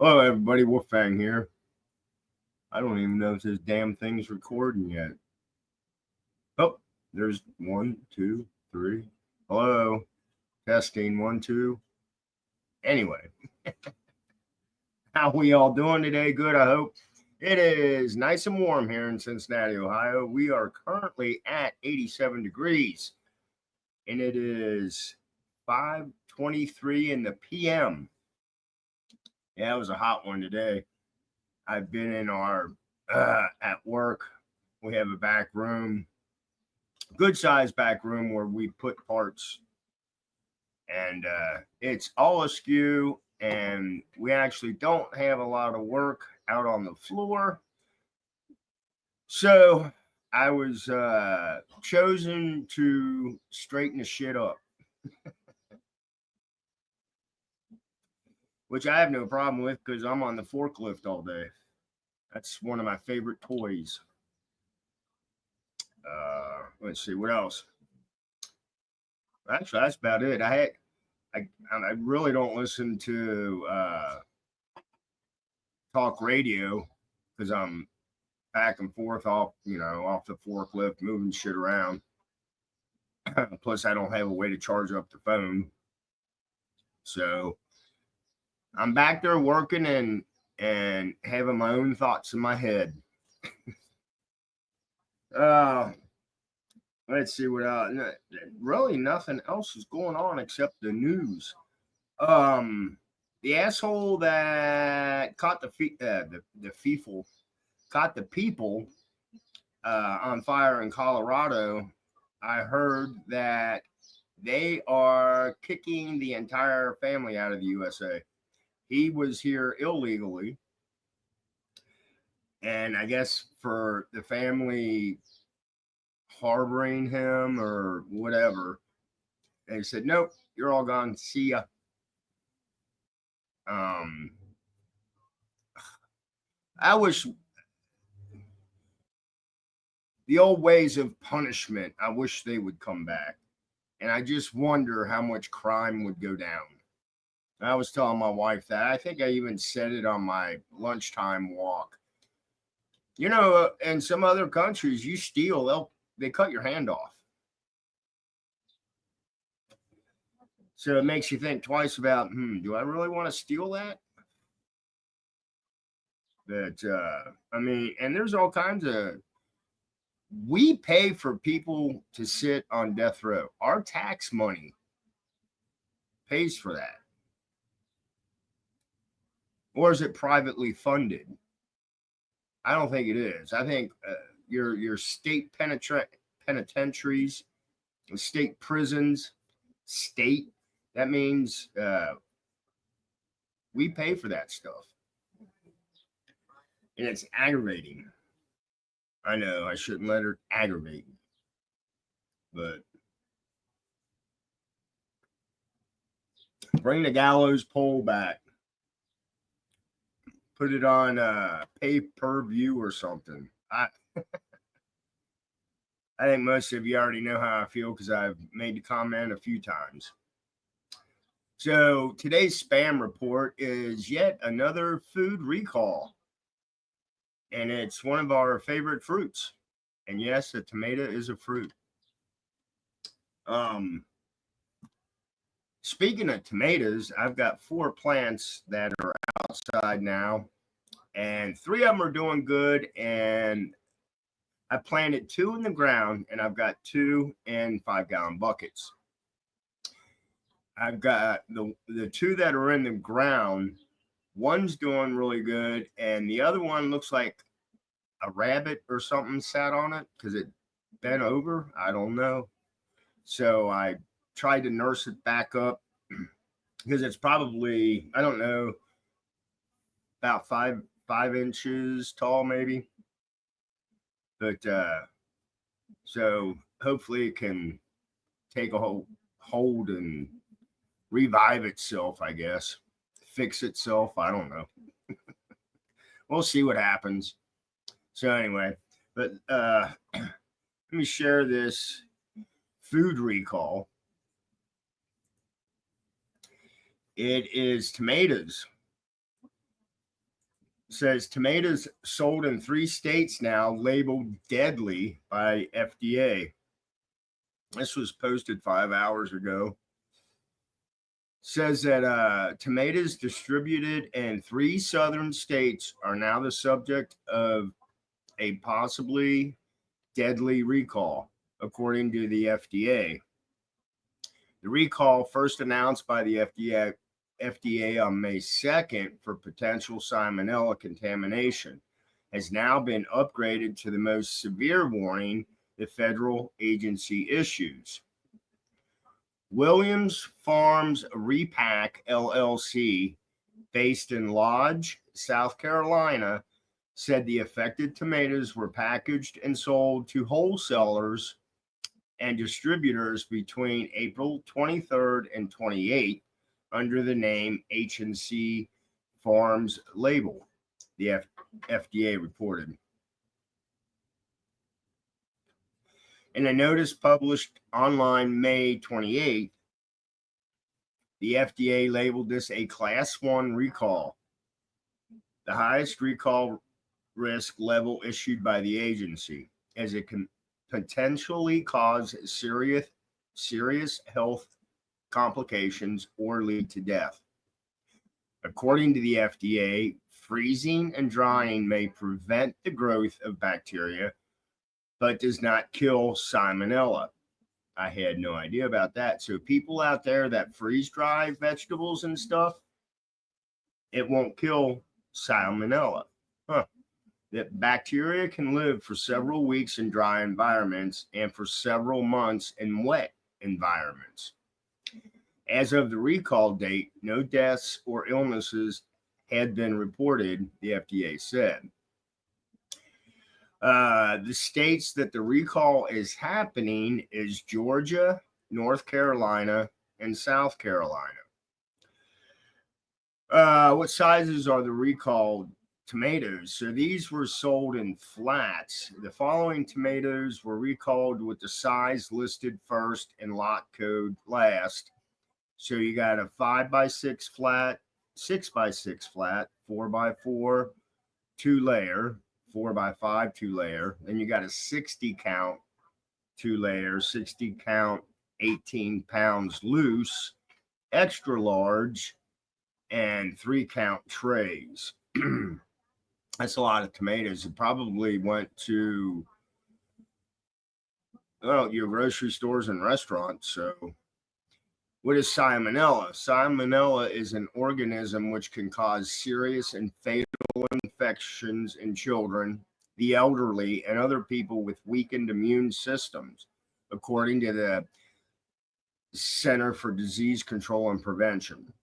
Hello, everybody. Wolfang here. I don't even know if this damn thing's recording yet. Oh, there's 1, 2, 3. Hello. Testing 1, 2. Anyway, how we all doing today? Good, I hope. It is nice and warm here in Cincinnati, Ohio. We are currently at 87 degrees, and it is 5:23 in the p.m. Yeah, it was a hot one today. I've been in our at work. We have a back room, good sized back room where we put parts, and it's all askew. And we actually don't have a lot of work out on the floor. So I was chosen to straighten the shit up, which I have no problem with because I'm on the forklift all day. That's one of my favorite toys. Let's see what else. Actually, that's about it. I really don't listen to talk radio because I'm back and forth off the forklift, moving shit around. Plus, I don't have a way to charge up the phone, so I'm back there working and having my own thoughts in my head. Let's see what else. Really, nothing else is going on except the news. The asshole that caught the people on fire in Colorado. I heard that they are kicking the entire family out of the USA. He was here illegally, and I guess for the family harboring him or whatever, they said, nope, you're all gone. See ya. I wish the old ways of punishment, I wish they would come back. And I just wonder how much crime would go down. I was telling my wife that. I think I even said it on my lunchtime walk. In some other countries, you steal, they cut your hand off. So it makes you think twice about, do I really want to steal that? But and there's all kinds of. We pay for people to sit on death row. Our tax money pays for that. Or is it privately funded? I don't think it is. I think your state penitentiaries, state prisons, that means we pay for that stuff. And it's aggravating. I know I shouldn't let her aggravate me, but bring the gallows pole back. Put it on pay-per-view or something. I think most of you already know how I feel because I've made the comment a few times. So today's spam report is yet another food recall. And it's one of our favorite fruits. And yes, a tomato is a fruit. Speaking of tomatoes, I've got 4 plants that are outside now, and 3 of them are doing good. And I planted 2 in the ground, and I've got 2 in 5-gallon buckets. I've got the 2 that are in the ground. One's doing really good, and the other one looks like a rabbit or something sat on it because it bent over. I don't know. So I tried to nurse it back up because it's probably, I don't know, about 5 inches tall, maybe. But so hopefully it can take a hold and revive itself, I guess. Fix itself. I don't know. We'll see what happens. So anyway, but let me share this food recall. It is tomatoes. says tomatoes sold in 3 states now labeled deadly by FDA. This was posted 5 hours ago. Says that tomatoes distributed in 3 southern states are now the subject of a possibly deadly recall, according to the FDA. The recall, first announced by the FDA on May 2nd for potential salmonella contamination, has now been upgraded to the most severe warning the federal agency issues. Williams Farms Repack LLC, based in Lodge, South Carolina, said the affected tomatoes were packaged and sold to wholesalers and distributors between April 23rd and 28th under the name H&C Farms label, the FDA reported. In a notice published online May 28th, the FDA labeled this a Class 1 recall, the highest recall risk level issued by the agency, as it can potentially cause serious health complications or lead to death. According to the FDA, freezing and drying may prevent the growth of bacteria, but does not kill salmonella. I had no idea about that. So people out there that freeze dry vegetables and stuff, it won't kill salmonella. Huh. That bacteria can live for several weeks in dry environments and for several months in wet environments. As of the recall date, no deaths or illnesses had been reported, the FDA said. The states that the recall is happening is Georgia, North Carolina, and South Carolina. What sizes are the recalled tomatoes? So these were sold in flats. The following tomatoes were recalled with the size listed first and lot code last. So you got a 5x6 flat, 6x6 flat, 4x4, 2-layer, 4x5, 2-layer. Then you got a 60 count, 2-layer, 60 count, 18 pounds loose, extra large, and 3 count trays. That's a lot of tomatoes. It probably went to, well, your grocery stores and restaurants. So what is salmonella? Salmonella is an organism which can cause serious and fatal infections in children, the elderly, and other people with weakened immune systems, according to the Center for Disease Control and Prevention.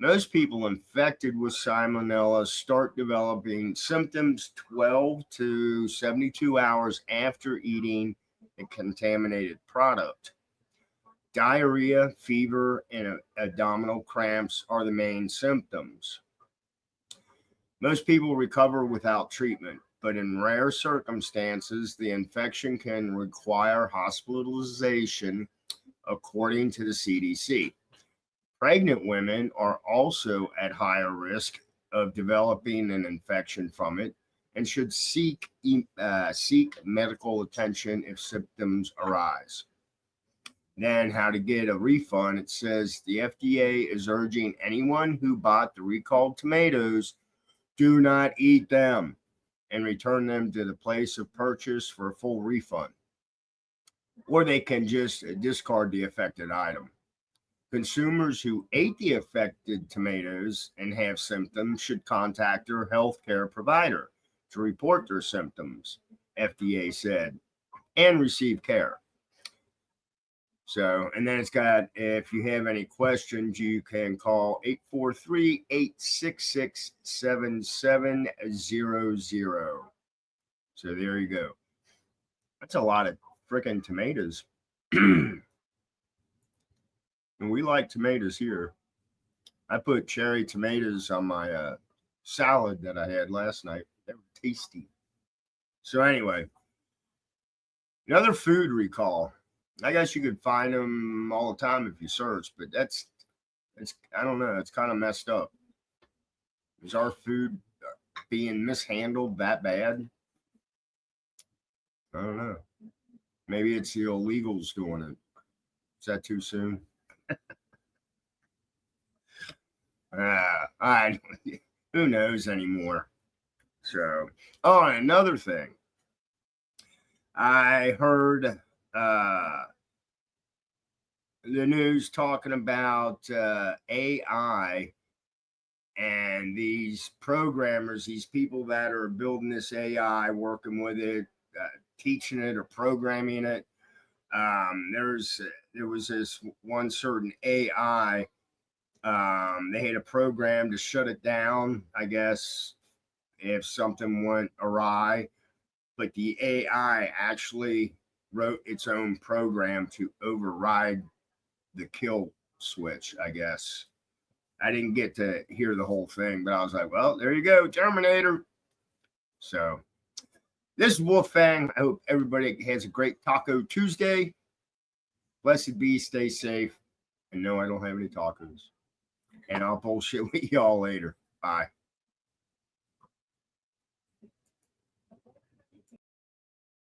Most people infected with salmonella start developing symptoms 12 to 72 hours after eating a contaminated product. Diarrhea, fever, and abdominal cramps are the main symptoms. Most people recover without treatment, but in rare circumstances, the infection can require hospitalization, according to the CDC. Pregnant women are also at higher risk of developing an infection from it and should seek medical attention if symptoms arise. Then how to get a refund. It says the FDA is urging anyone who bought the recalled tomatoes, do not eat them and return them to the place of purchase for a full refund. Or they can just discard the affected item. Consumers who ate the affected tomatoes and have symptoms should contact their healthcare provider to report their symptoms, FDA said, and receive care. So, and then it's got, if you have any questions, you can call 843-866-7700. So there you go. That's a lot of freaking tomatoes. And we like tomatoes here. I put cherry tomatoes on my salad that I had last night. They were tasty. So anyway, another food recall. I guess you could find them all the time if you search, but it's I don't know. It's kind of messed up. Is our food being mishandled that bad. I don't know. Maybe it's the illegals doing it. Is that too soon? Who knows anymore? So, oh, and another thing. I heard the news talking about AI and these programmers, these people that are building this AI, working with it, teaching it or programming it. There was this one certain AI. They had a program to shut it down, I guess, if something went awry. But the AI actually wrote its own program to override the kill switch, I guess. I didn't get to hear the whole thing, but I was like, well, there you go, Terminator. So this is Wolfang. I hope everybody has a great Taco Tuesday. Blessed be, stay safe. And no, I don't have any tacos. And I'll bullshit with y'all later. Bye.